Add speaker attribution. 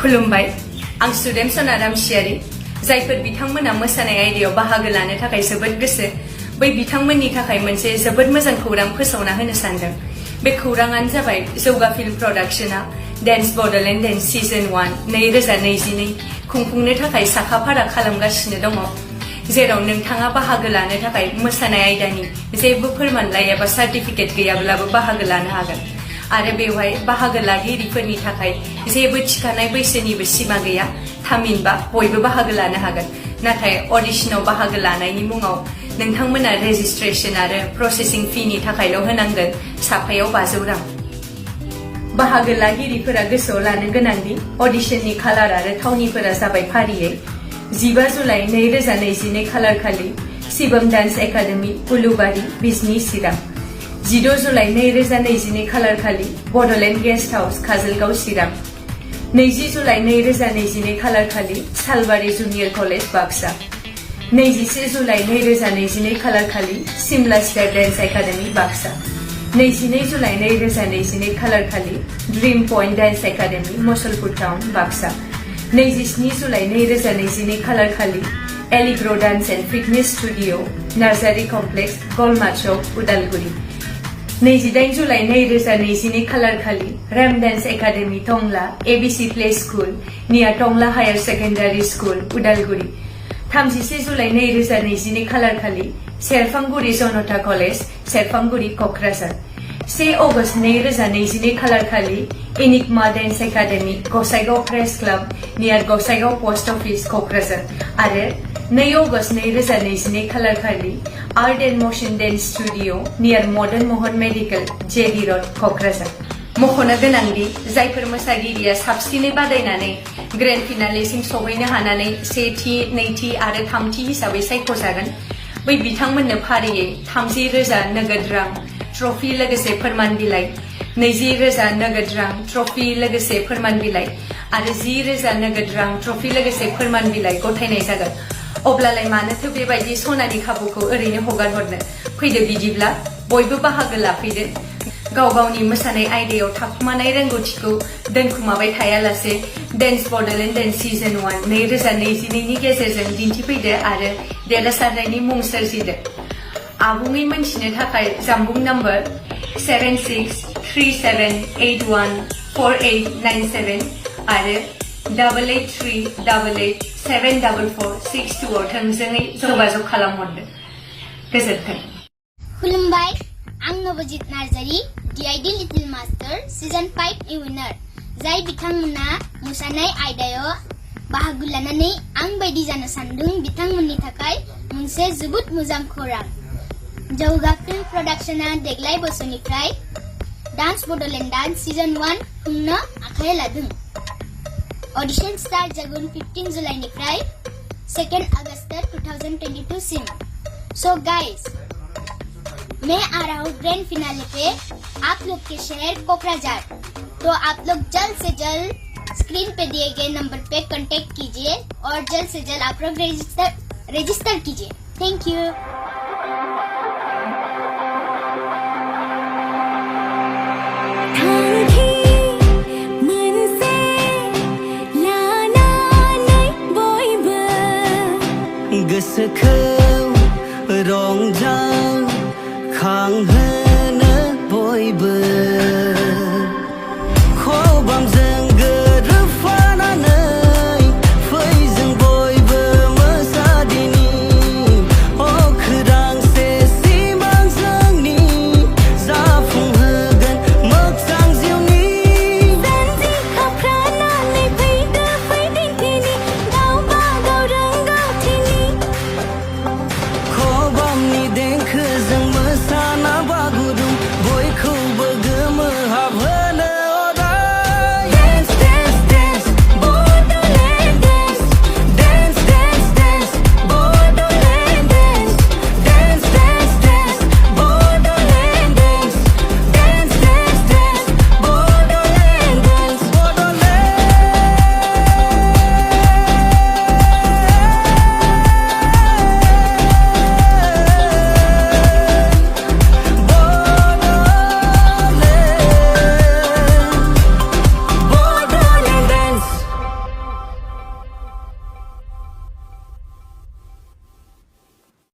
Speaker 1: खुलुमबाय आं स्टुडेन्ट सनाराम सियारि जायफोर बिथांमोना मोसानाय आयदायाव बाहागो लानो थाखाय जोबोद गोसो बै बिथांमोननि थाखाय मोनसे जोबोद मोजां खौरां फोसावना होनो सानदों बे खौराङानो जाबाय जौगा फिल्म प्रडाक्शना डेन्स बडलेण्ड डेन्स सीजन 1 2022 खुंफुंनो थाखाय साखाफारा खालामगासिनो दङ जेराव नोंथाङा बाहागो लानो थाखाय मोसानाय आयदानि जेबो फोरमानलाइ एबा सार्टिफिकेट गैयाब्लाबो बाहागो लानो हागोन आरो बेवहाय बाहागो लागिरिफोरनि थाखाय जेबो थिखानाय बैसोनिबो सिमा गैया थामहिनबा बयबो बाहागो लानो हागोन नाथाय अडिशनाव बाहागो लानायनि मुङाव नोंथांमोना रेजिस्ट्रेशन आरो प्रसेसिं फीनि थाखायल' होनांगोन साफायाव 500 रां बाहागो लागिरिफोरा गोसोआव लानो गोनांदि अडिशननि खालार आरो थावनिफोरा जाबाय फारियै 15 जुलाइ 2022 खालार खालि शिवम डान्स एकाडेमी उलुबारी बिजनी चिरां 16 जुलाइ 2022 खालार खालि बडलेण्ड गेस्ट हाउस काजलगाव चिरां 20 जुलाइ 2022 खालार खालि सालबारि जुनियर कलेज बाक्सा 21 जुलाइ 2022 खालार खालि Simla star dance academy Baksa 22 जुलाइ 2022 खालार खालि dream point dance academy Musalpur town Baksa 27 जुलाइ 2022 खालार खालि Allegro dance and fitness studio Narzary complex गलमा चौक उदालगुरि 28 जुलाइ 2022 खालार खालि रेम dance academy Tangla ABC play school near Tangla higher secondary school Udalguri 31 July 2022 खालार खालि सेरफांगुरि जनता कलेज सेरफांगुरि क'क्राझार 1 अगस्ट 2022 खालार खालि enigma dance academy Gossaigaon press club near Gossaigaon post office Kokrajhar आरो 2 अगस्ट 2022 खालार खालि art and motion dance studio near Madan Mohan medical JD road Kokrajhar मख'नो गोनांदि जायफोर मोसागिरिया साबसिनै बादायनानै ग्रेन्ड फिनालेसिम सौहैनो हानानै सेथि नैथि आरो थामथि हिसाबै सायख'जागोन बै बिथांमोननो फारियै 30,000 नोगोद रां ट्रफी लोगोसे फोरमान बिलाइ 20,000 नोगोद रां ट्रफी लोगोसे फोरमान बिलाइ आरो 10,000 नोगोद रां ट्रफी लोगोसे फोरमान बिलाइ गथायनाय जागोन अब्लालाय मानोथो बेबायदि सनानि खाबुखौ ओरैनो हगारहरनो फैदो बिदिब्ला बयबो बाहागो लाफैदो गाव गावनि मोसानाय आयदायाव थाखुमानाय रोंगौथिखौ दोनखुमाबाय थायालासे डेन्स बडलेण्ड डेन्स सीजन 1 2022 नि गेजेरजों दिन्थिफैदो आरो देरहासारनायनि मुं सोरजिदो आबुङै मोनथिनो थाखाय जानबुं नम्बर 7637814897 आरो 8838874462 आव थोंजोङै जगाजग खालामहरदो गोजोन्थों
Speaker 2: खुलुमबाय आं Navjit Narzary DID little master season 5 नि विनार जाय बिथांमोना मोसानाय आयदायाव बाहागो लानानै आं बायदि जानो सानदों बिथांमोननि थाखाय मोनसे जोबोद मोजां खौरां जौगा फिल्म प्रडाक्शना देग्लाय बोसोरनिफ्राय डान्स बडलेण्ड डान्स सीजन 1 खुंनो आखाइ लादों ऑडिशन स्टार्ट जागोन 15 जुलाइनिफ्राय 2 अगस्त 2022 सिम सो गाइस मैं आ रहा हूँ ग्रैंड फिनाले पे आप लोग के शहर कोकराझार तो आप लोग जल्द से जल्द स्क्रीन पे दिए गए नंबर पे कांटेक्ट कीजिए और जल्द से जल्द आप लोग रजिस्टर कीजिए थैंक यू
Speaker 3: गोसोखौ रंजा खांहोनो